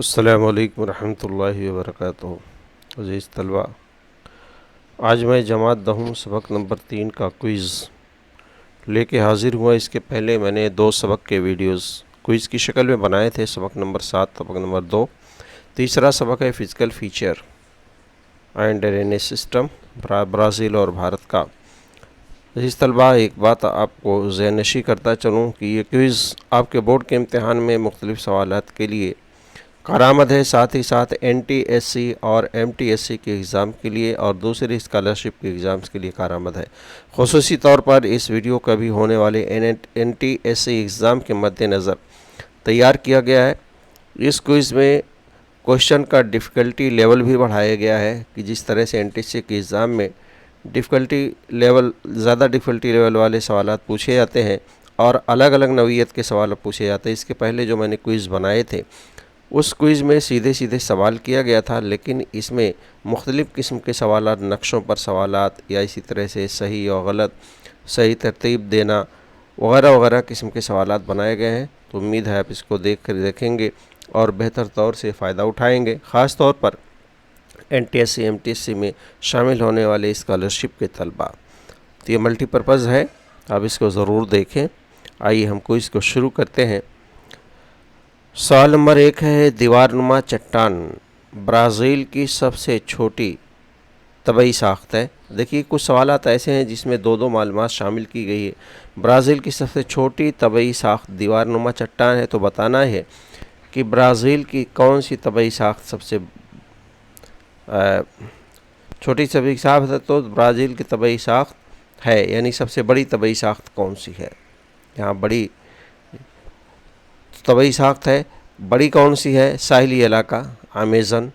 अस्सलामु अलैकुम रहमतुल्लाहि व बरकातुहू। अज़ीज़ तलबा, आज मैं जमात दहम सबक नंबर 3 का क्विज़ लेके हाज़िर हुआ। इसके पहले मैंने 2 सबक के वीडियोस क्विज़ की शक्ल में बनाए थे, सबक नंबर 7, सबक नंबर 2। तीसरा सबक है physical feature and drainage system Brazil और भारत का। अज़ीज़ तलबा, एक बात आपको ज़हननशी करता चलूँ कि ये क्विज़ आपके बोर्ड के इम्तिहान में मुख्तलिफ़ सवालात के लिए कारआमद है, साथ ही साथ NTSC और MTSC के एग्ज़ाम के लिए और दूसरे स्कॉलरशिप के एग्ज़ाम्स के लिए कारआमद है। ख़ुसूसी तौर पर इस वीडियो का भी होने वाले NTSC एग्ज़ाम के मद्देनज़र तैयार किया गया है। इस क्विज़ में क्वेश्चन का डिफ़िकल्टी लेवल भी बढ़ाया गया है कि जिस तरह से NTSC के एग्ज़ाम में ज़्यादा डिफ़िकल्टी लेवल वाले सवालात पूछे जाते हैं और अलग अलग नौइयत के सवाल पूछे जाते हैं। इसके पहले जो मैंने क्विज़ बनाए थे उस क्विज़ में सीधे सीधे सवाल किया गया था, लेकिन इसमें मुख्तलिफ़ किस्म के सवालात, नक्शों पर सवालात या इसी तरह से सही और गलत, सही तरतीब देना वगैरह वगैरह किस्म के सवालात बनाए गए हैं। तो उम्मीद है आप इसको देखेंगे और बेहतर तौर से फ़ायदा उठाएंगे, ख़ास तौर पर NTSC MTSC में शामिल होने वाले स्कॉलरशिप के तलबा। तो ये मल्टीपर्पज़ है, आप इसको ज़रूर देखें। आइए हम क्विज़ को शुरू करते हैं। सवाल नंबर 1 है, दीवारनुमा चट्टान ब्राज़ील की सबसे छोटी तबई साख्त है। देखिए, कुछ सवालात ऐसे हैं जिसमें दो मालूमात शामिल की गई है। ब्राज़ील की सबसे छोटी तबई साख्त दीवारनुमा चट्टान है, तो बताना है कि ब्राज़ील की कौन सी तबई साख्त सबसे छोटी तबई साख्त है। तो ब्राज़ील की तबई साख्त है, यानी सबसे बड़ी तबई साख्त कौन सी है। यहाँ बड़ी तबई साख्त है, बड़ी कौन सी है? साहिली इलाका, अमेज़न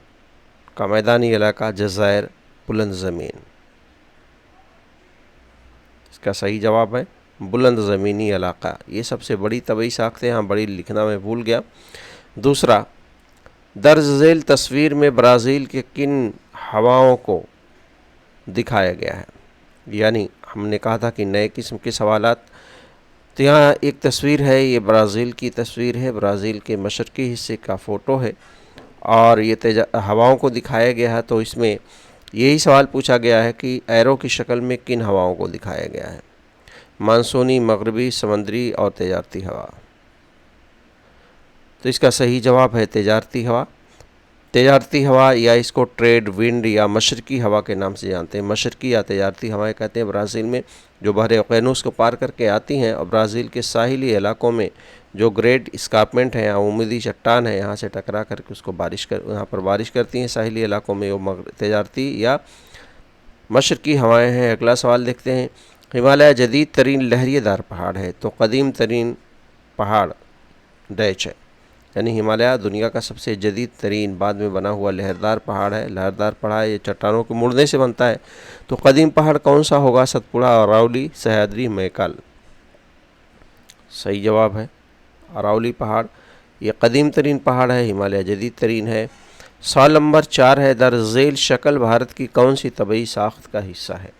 का मैदानी इलाका, जज़ायर, बुलंद ज़मीन। इसका सही जवाब है बुलंद ज़मीनी इलाका। ये सबसे बड़ी तबई साख्त है। यहाँ बड़ी लिखना मैं भूल गया। दूसरा, दर्ज झेल तस्वीर में ब्राज़ील के किन हवाओं को दिखाया गया है। यानी हमने कहा था कि नए किस्म के सवालात। तो यहाँ एक तस्वीर है, ये ब्राज़ील की तस्वीर है, ब्राज़ील के मशरक़ी हिस्से का फ़ोटो है और ये हवाओं को दिखाया गया है। तो इसमें यही सवाल पूछा गया है कि एरो की शक्ल में किन हवाओं को दिखाया गया है। मानसूनी, मगरबी, समंदरी और तजारती हवा। तो इसका सही जवाब है तजारती हवा। तजारती हवा या इसको ट्रेड विंड या मशरक़ी हवा के नाम से जानते हैं। मशरक़ी या तजारती हवाएं कहते हैं ब्राज़ील में, जो बहरे क़ैनूस को पार करके आती हैं और ब्राज़ील के साहिली इलाकों में जो ग्रेट स्कार्पमेंट है, यहाँ उम्मीदी चट्टान है, यहाँ से टकरा करके उसको यहाँ पर बारिश करती हैं। साहिली इलाकों में वो तजारती या मशरक़ी हवाएँ हैं। अगला सवाल देखते हैं। हिमालय जदीद तरीन लहरिएदार पहाड़ है, तो कदीम तरीन पहाड़ डैच है। यानी हिमालय दुनिया का सबसे जदीद तरीन बाद में बना हुआ लहरदार पहाड़ है। लहरदार पहाड़ ये चट्टानों के मुड़ने से बनता है। तो कदीम पहाड़ कौन सा होगा? सतपुड़ा, अरावली, सह्याद्री, मैकाल। सही जवाब है अरावली पहाड़। ये कदीम तरीन पहाड़ है, हिमालय जदीद तरीन है। सवाल नंबर 4 है, दर्ज झेल शक्ल भारत की कौन सी तबई साख्त का हिस्सा है।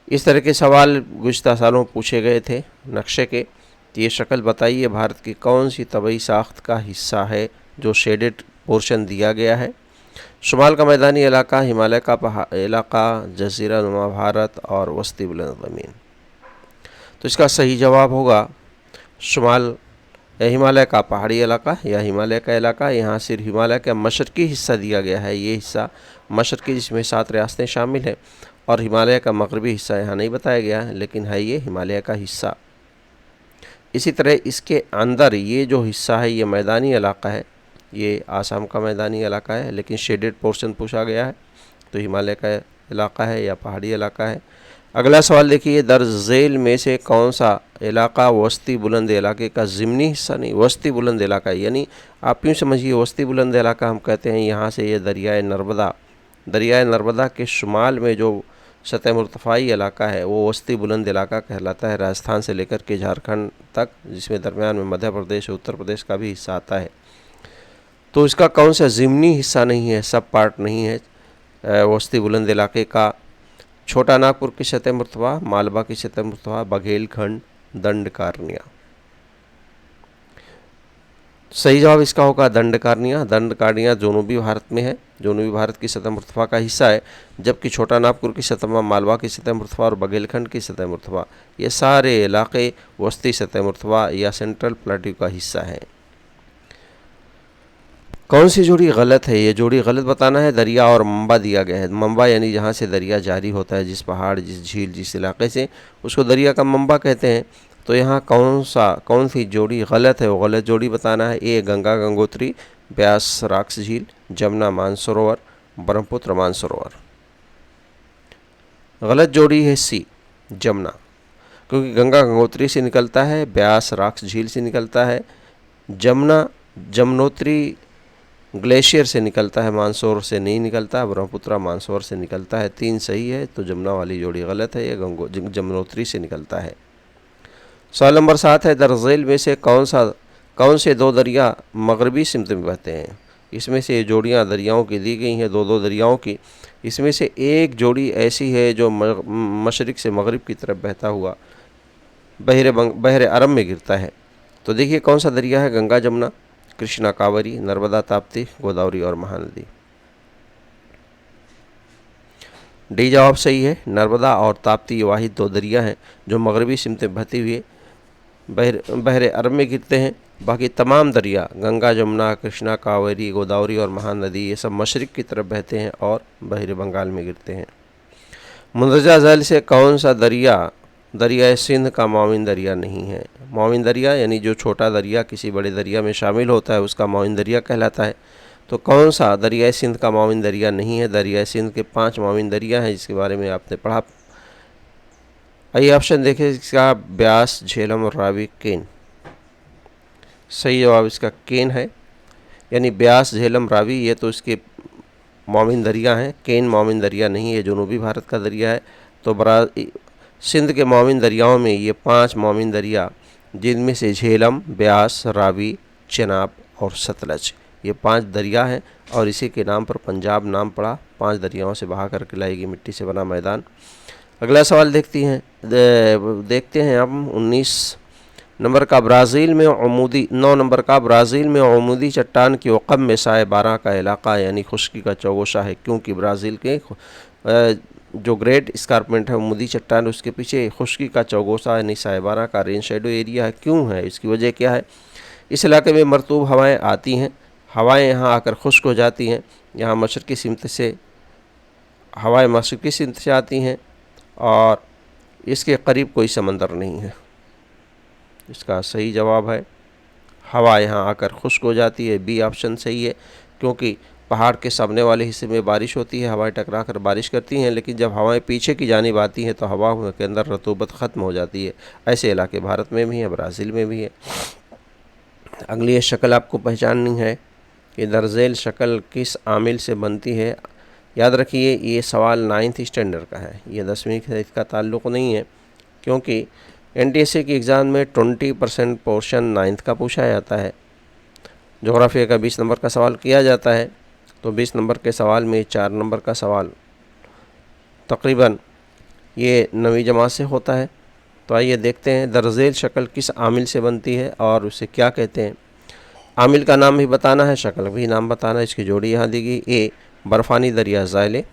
इस तरह के सवाल गुज़िश्ता सालों पूछे गए थे नक्शे के। ये शक्ल बताइए भारत की कौन सी तबई साख्त का हिस्सा है जो शेडेड पोर्शन दिया गया है। शुमाल का मैदानी इलाका, हिमालय का इलाका, जज़ीरा नुमा भारत और वस्ती बुलंद ज़मीन। तो इसका सही जवाब होगा शुमाल, हिमालय का पहाड़ी इलाका या हिमालय का इलाका। यहाँ सिर्फ हिमालय का मशरक़ी हिस्सा दिया गया है। ये हिस्सा मशरक़ी, जिसमें 7 रियासतें शामिल हैं, और हिमालय का मगरबी हिस्सा यहाँ नहीं बताया गया है, लेकिन है ये हिमालय का हिस्सा। इसी तरह इसके अंदर ये जो हिस्सा है ये मैदानी इलाका है, ये आसाम का मैदानी इलाका है, लेकिन शेडेड पोर्शन पूछा गया है, तो हिमालय का इलाका है या पहाड़ी इलाका है। अगला सवाल देखिए, दर्ज झेल में से कौन सा इलाका वस्ती बुलंद इलाके का ज़िमनी हिस्सा नहीं, वस्ती बुलंद इलाका है। यानी आप यूँ समझिए, वस्ती बुलंद इलाका हम कहते हैं यहाँ से ये दरियाए नर्मदा के शुमाल में जो सतह मुर्तफ़ाई इलाका है वो वस्ती बुलंद इलाका कहलाता है, राजस्थान से लेकर के झारखंड तक, जिसमें दरमियान में मध्य प्रदेश और उत्तर प्रदेश का भी हिस्सा आता है। तो इसका कौन सा ज़िमनी हिस्सा नहीं है, सब पार्ट नहीं है वस्ती बुलंद इलाके का। छोटा नागपुर की सतह मुर्तफ़ा, मालवा की सतह मुर्तफ़ा, बघेलखंड, दंडकारनिया। सही जवाब इसका होगा दंडकारनिया। दंडकारनिया जनूबी भारत में है, जनूबी भारत की सतह मृतफा का हिस्सा है, जबकि छोटा नागपुर की सतह, मालवा की सतह मृतफा और बघेलखंड की सतह मृतफा, ये सारे इलाके वस्ती सतह मृतफा या सेंट्रल प्लेट्यू का हिस्सा है। कौन सी जोड़ी गलत है? ये जोड़ी गलत बताना है। दरिया और मंबा दिया गया है। मंबा यानी जहाँ से दरिया जारी होता है, जिस पहाड़, जिस झील, जिस इलाके से, उसको दरिया का मंबा कहते हैं। तो यहाँ कौन सी जोड़ी गलत है, वो गलत जोड़ी बताना है। ए गंगा गंगोत्री, ब्यास राक्स झील, जमुना मानसरोवर, ब्रह्मपुत्र मानसरोवर। गलत जोड़ी है सी जमुना, क्योंकि गंगा गंगोत्री से निकलता है, ब्यास राक्स झील से निकलता है, जमुना जमुनोत्री ग्लेशियर से निकलता है, मानसरोवर से नहीं निकलता, ब्रह्मपुत्र मानसरोवर से निकलता है। 3 सही है, तो जमुना वाली जोड़ी गलत है, यह जमुनोत्री से निकलता है। सवाल नंबर 7 है, दरअसल में से कौन से 2 दरिया मगरबी सिमत में बहते हैं? इसमें से जोड़ियाँ दरियाओं की दी गई हैं, 2 दरियाओं की। इसमें से एक जोड़ी ऐसी है जो मशरिक से मगरिब की तरफ बहता हुआ बहरे अरब में गिरता है। तो देखिए कौन सा दरिया है? गंगा जमुना, कृष्णा कावेरी, नर्मदा ताप्ती, गोदावरी और महानदी। डी जवाब सही है। नर्मदा और ताप्ती वाहिद 2 दरिया हैं जो मगरबी सिमत बहते हुए बहरे अरब में गिरते हैं। बाकी तमाम दरिया गंगा जमुना, कृष्णा कावेरी, गोदावरी और महानदी, ये सब मशरिक की तरफ बहते हैं और बहरे बंगाल में गिरते हैं। मुंदरजा झील से कौन सा दरिया सिंध का माविन दरिया नहीं है? माविन दरिया यानी जो छोटा दरिया किसी बड़े दरिया में शामिल होता है, उसका माविन दरिया कहलाता है। तो कौन सा दरिया सिंध का माविन दरिया नहीं है? दरिया सिंध के 5 माविन दरिया हैं, जिसके बारे में आपने पढ़ा। आइए ऑप्शन देखें इसका, ब्यास, झेलम और रावी, केन। सही जवाब इसका केन है, यानी ब्यास, झेलम, रावी ये तो इसके माविन दरिया हैं। केन माविन दरिया नहीं है, जनूबी भारत का दरिया है। तो सिंध के माविन दरियाओं में ये 5 माविन दरिया, जिनमें से झेलम, ब्यास, रावी, चेनाब और सतलज, ये 5 दरिया हैं और इसी के नाम पर पंजाब नाम पड़ा। 5 दरियाओं से बहा कर लाएगी मिट्टी से बना मैदान। अगला सवाल देखते हैं हम 19 नंबर का। 9 नंबर का, ब्राज़ील में अमूदी चट्टान की वक़्फ़ में साए 12 का इलाका यानी खुश्की का चौगोशा है, क्योंकि ब्राज़ील के जो ग्रेट स्कार्पमेंट है अमूदी चट्टान, उसके पीछे खुश्की का चौगोशा यानी साए 12 का रेन शेडो एरिया है। क्यों है? इसकी वजह क्या है? इस इलाके में मरतूब हवाएँ आती हैं, हवाएँ यहाँ आकर खुश्क हो जाती हैं। यहाँ मशरक़ी सिमत से हवाएँ मशरक़ी सिमत से आती हैं और इसके करीब कोई समंदर नहीं है। इसका सही जवाब है हवा यहाँ आकर खुश्क हो जाती है। बी ऑप्शन सही है, क्योंकि पहाड़ के सामने वाले हिस्से में बारिश होती है, हवाएं टकरा कर बारिश करती हैं, लेकिन जब हवाएं पीछे की जानिब आती हैं तो हवा के अंदर रतूबत ख़त्म हो जाती है। ऐसे इलाके भारत में भी हैं, ब्राज़ील में भी है। अगली ये शक्ल आपको पहचाननी है कि दरअसल शक्ल किस आमिल से बनती है। याद रखिए ये सवाल 9th स्टैंडर्ड का है, ये 10वीं से इसका ताल्लुक़ नहीं है, क्योंकि NTSC की एग्ज़ाम में 20% पोर्शन 9th का पूछा जाता है। जोग्राफिया का 20 नंबर का सवाल किया जाता है, तो 20 नंबर के सवाल में 4 नंबर का सवाल तकरीबन ये 9वीं जमात से होता है। तो आइए देखते हैं दरअसल शक्ल किस आमिल से बनती है और उसे क्या कहते हैं। आमिल का नाम भी बताना है, शक्ल भी नाम बताना है। इसकी जोड़ी यहाँ दी गई। ए बर्फ़ानी दरिया ज़ाइले,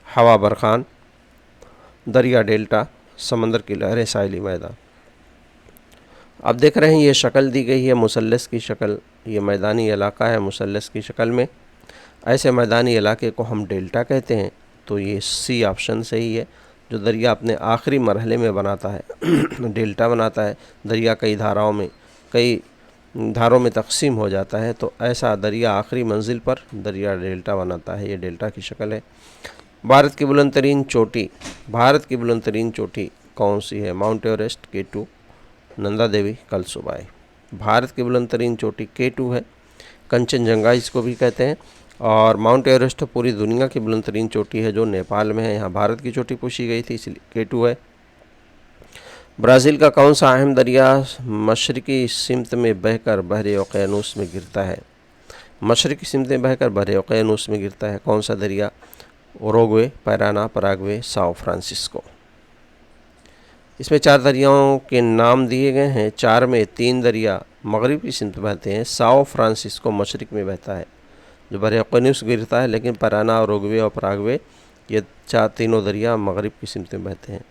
हवा बरखान, दरिया डेल्टा, समंदर की लहरें, साहिली मैदान। आप देख रहे हैं ये शक्ल दी गई है मुसल्लस की शक्ल, ये मैदानी इलाका है मुसल्लस की शक्ल में। ऐसे मैदानी इलाके को हम डेल्टा कहते हैं। तो ये सी ऑप्शन सही है, जो दरिया अपने आखिरी मरहले में बनाता है डेल्टा बनाता है। दरिया कई धारों में तकसीम हो जाता है, तो ऐसा दरिया आखिरी मंजिल पर दरिया डेल्टा बनाता है। ये डेल्टा की शक्ल है। भारत की बुलंद तरीन चोटी कौन सी है? Mount Everest, K2, Nanda Devi, Kalsubai. Bharat की बुलंद तरीन चोटी K2 है, कंचनजंगा इसको भी कहते हैं। और माउंट एवरेस्ट तो पूरी दुनिया की बुलंद तरीन चोटी है, जो नेपाल में है। यहाँ भारत की चोटी पूछी गई थी, इसलिए K2 है। ब्राज़ील का कौन सा अहम दरिया मशरक़ी सिमत में बहकर बहरे ओक़यानूस में गिरता है? मशरक़ी सिमत में बहकर बहरे ओक़यानूस में गिरता है कौन सा दरिया? Uruguay, Paraná, Paraguay, Sao Francisco. इसमें 4 दरियाओं के नाम दिए गए हैं। 4 में 3 दरिया मगरिब की सिमत बहते हैं। साओ फ्रांसिस्को मशरिक में बहता है जो बहरीन गिरता है, लेकिन पराना और उरुग्वे और पराग्वे ये तीनों दरिया मगरिब की सिमत में बहते हैं।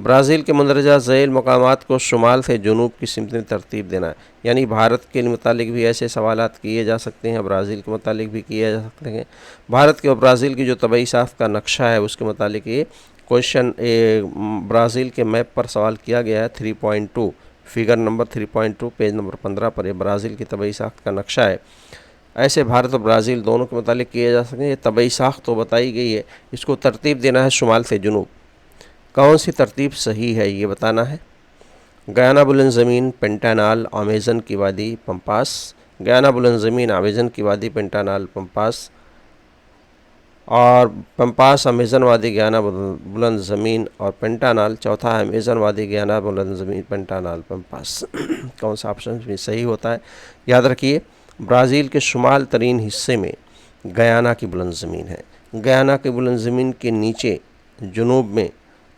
ब्राज़ील के मंदरजा झैल मकामात को शुमाल से जुनूब की सिमत में तरतीब देना है। यानी भारत के मुतालिक भी ऐसे सवालात किए जा सकते हैं, ब्राज़ील के मुतालिक भी किए जा सकते हैं। भारत के और ब्राज़ील की जो तबई साख्त का नक्शा है उसके मुतालिक ये क्वेश्चन ब्राज़ील के मैप पर सवाल किया गया है। 3.2 फिगर नंबर 3.2 पेज नंबर 15 पर ये ब्राज़ील की तबई साख्त का नक्शा है। ऐसे भारत और ब्राज़ील दोनों के मुतालिक किए जा सकते हैं। ये तबई साख्त तो बताई गई है, इसको तरतीब देना है शुमाल से जुनूब। कौन सी तरतीब सही है ये बताना है। गयाना बुलंद ज़मीन, पेंटानाल, अमेज़न की वादी, पंपास। गयाना बुलंद ज़मीन, अमेज़न की वादी, पेंटानाल, पंपास। और पंपास, अमेज़न वादी, गयाना बुलंद ज़मीन और पेंटानाल। चौथा है अमेज़न वादी, गयाना बुलंद ज़मीन, पेंटानाल, पंपास। कौन सा ऑप्शन भी सही होता है। याद रखिए, ब्राज़ील के शुमाल तरीन हिस्से में गयाना की बुलंद ज़मीन है। गयाना की बुलंद ज़मीन के नीचे जुनूब में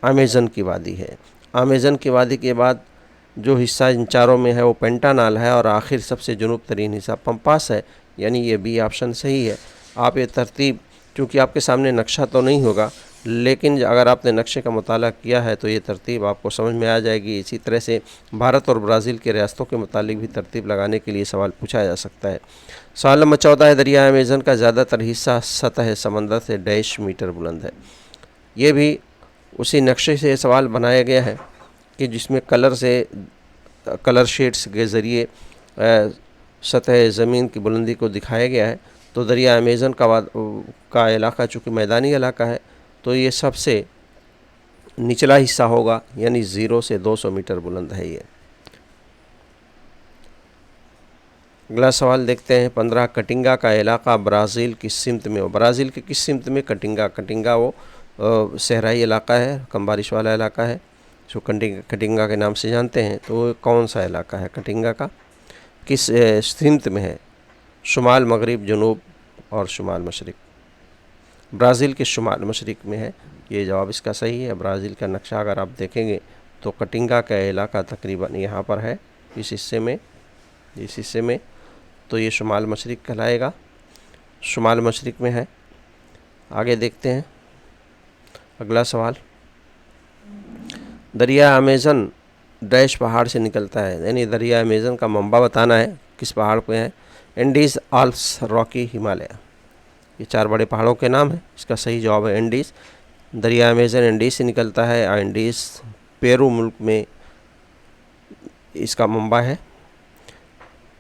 अमेज़न की वादी है। अमेज़न की वादी के बाद जो हिस्सा इन चारों में है वो पेंटानाल है और आखिर सबसे जुनूब तरीन हिस्सा पंपास है। यानी ये बी ऑप्शन सही है। आप ये तरतीब, चूँकि आपके सामने नक्शा तो नहीं होगा, लेकिन अगर आपने नक्शे का मुताला किया है तो ये तरतीब आपको समझ में आ जाएगी। इसी तरह से भारत और ब्राज़ील के रियासतों के मुतालिक भी तरतीब लगाने के लिए सवाल पूछा जा सकता है। सवाल नंबर 14 है, दरिया अमेज़न का ज़्यादातर हिस्सा सतह समंदर से -मीटर बुलंद है। ये भी उसी नक्शे से सवाल बनाया गया है कि जिसमें कलर शेड्स के ज़रिए सतह ज़मीन की बुलंदी को दिखाया गया है। तो दरिया अमेज़न का इलाका चूँकि मैदानी इलाका है तो ये सबसे निचला हिस्सा होगा, यानी 0 से 200 मीटर बुलंद है ये। अगला सवाल देखते हैं। 15, कटिंगा का इलाका ब्राज़ील किस सिमत में हो। ब्राज़ील के किस सिमत में कटिंगा वो सहराई इलाका है, कम बारिश वाला इलाका है, जो कटिंगा के नाम से जानते हैं। तो कौन सा इलाका है कटिंगा का, किस सिमत में है। शुमाल, मगरिब, जुनूब और शुमाल मशरिक। ब्राज़ील के शुमाल मशरिक में है, ये जवाब इसका सही है। ब्राज़ील का नक्शा अगर आप देखेंगे तो कटिंगा का इलाका तकरीबन यहाँ पर है, इस हिस्से में तो ये शुमाल मशरिक कहलाएगा, शुमाल मशरिक में है। आगे देखते हैं अगला सवाल। दरिया अमेज़न डैश पहाड़ से निकलता है। यानी दरिया अमेज़न का मंबा बताना है, किस पहाड़ पे है। Andes, Alps, Rocky, Himalaya. ये 4 बड़े पहाड़ों के नाम हैं। इसका सही जवाब है एंडीज़। दरिया अमेज़न एंडीज़ से निकलता है। एंडीज़ पेरू मुल्क में इसका मंबा है।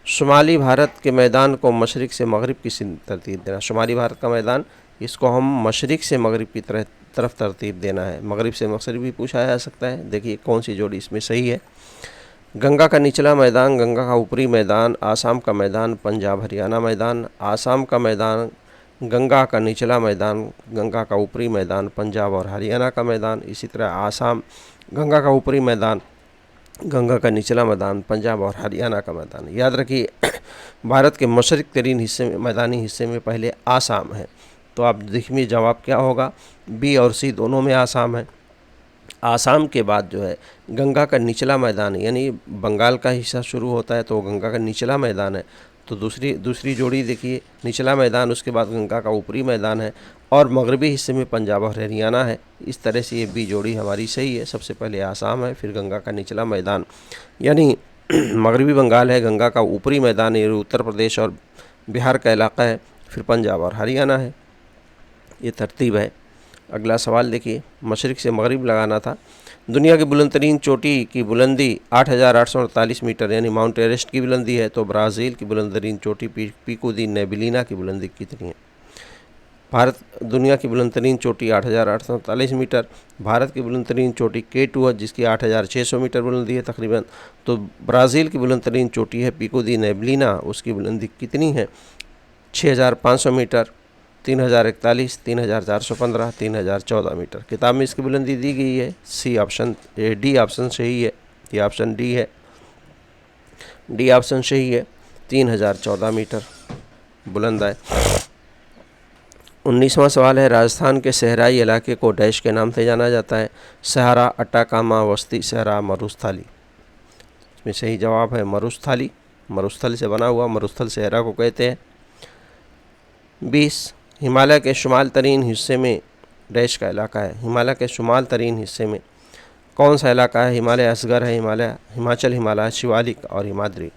शुमाली भारत के मैदान को मशरिक से मगरिब की तरतीब देना। शुमाली भारत का मैदान, इसको हम मशरिक से मगरिब की तरफ तरतीब देना है। मगरिब से मशरिक भी पूछा जा सकता है। देखिए कौन सी जोड़ी इसमें सही है। गंगा का निचला मैदान, गंगा का ऊपरी मैदान, आसाम का मैदान, पंजाब हरियाणा मैदान। आसाम का मैदान, गंगा का निचला मैदान, गंगा का ऊपरी मैदान, पंजाब और हरियाणा का मैदान। इसी तरह आसाम, गंगा का ऊपरी मैदान, गंगा का निचला मैदान, पंजाब और हरियाणा का मैदान। याद रखिए, भारत के मशरिक तरीन हिस्से में, मैदानी हिस्से में पहले आसाम है। तो आप देखिए जवाब क्या होगा। बी और सी दोनों में आसाम है। आसाम के बाद जो है गंगा का निचला मैदान, यानी बंगाल का हिस्सा शुरू होता है तो गंगा का निचला मैदान है। तो दूसरी जोड़ी देखिए, निचला मैदान, उसके बाद गंगा का ऊपरी मैदान है और मगरबी हिस्से में पंजाब और हरियाणा है। इस तरह से ये बी जोड़ी हमारी सही है। सबसे पहले आसाम है, फिर गंगा का निचला मैदान यानी मगरबी बंगाल है, गंगा का ऊपरी मैदान ये उत्तर प्रदेश और बिहार का इलाका है, फिर पंजाब और हरियाणा है। ये तरतीब है। अगला सवाल देखिए, मशरिक से मगरिब लगाना था। दुनिया की बुलंद तरीन चोटी की बुलंदी 8,848 मीटर यानी माउंट एवरेस्ट की बुलंदी है। तो ब्राज़ील की बुलंद तरीन चोटी पिको दी नेबिलिना की बुलंदी कितनी है। दुनिया की बुलंद तरीन चोटी 8,848 मीटर। भारत की बुलंद तरीन चोटी K2 है जिसकी 8,600 मीटर बुलंदी है तकरीबन। तो ब्राज़ील की बुलंद तरीन चोटी है पिको दी नेबिलिना, उसकी बुलंदी कितनी है। 6,500 मीटर, 3,041, 3,415, 3,014 मीटर। किताब में इसकी बुलंदी दी गई है। डी ऑप्शन सही है। ये ऑप्शन डी है। डी ऑप्शन सही है। 3,014 मीटर बुलंद है। 19वां सवाल है, राजस्थान के सहराई इलाके को डैश के नाम से जाना जाता है? सहारा, अटाकामा, वस्ती सहरा, मरुस्थली। इसमें सही जवाब है मरुस्थली। मरुस्थल से बना हुआ मरुस्थल सहरा को कहते हैं। 20, हिमालय के शुमाल तरीन हिस्से में डैश का इलाका है? हिमालय के शुमाल तरीन हिस्से में कौन सा इलाका है? हिमालय असगर है, हिमाचल हिमालय, शिवालिक और हिमाद्री।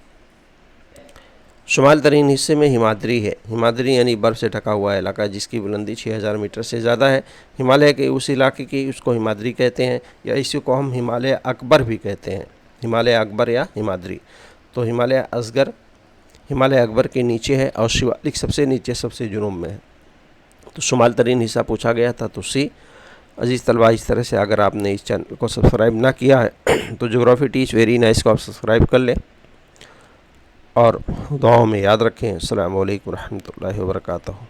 शुमाल तरीन हिस्से में हिमाद्री है। हिमाद्री यानी बर्फ़ से ढका हुआ इलाका जिसकी बुलंदी 6000 मीटर से ज़्यादा है। हिमालय के उस इलाके की उसको हिमाद्री कहते हैं, या इसी को हम हिमालय अकबर भी कहते हैं, हिमालय अकबर या हिमाद्री। तो हिमालय असगर हिमालय अकबर के नीचे है और शिवालिक सबसे नीचे सबसे जुनूब में है। तो शुमाल तरीन हिस्सा पूछा गया था तो सी। अजीज़ तलबा, इस तरह से अगर आपने इस चैनल को सब्सक्राइब ना किया है तो ज्योग्राफी टीच वेरी नाइस को आप सब्सक्राइब कर लें और दुआओं में याद रखें। अस्सलामु अलैकुम रहमतुल्लाहि व बरकातहू।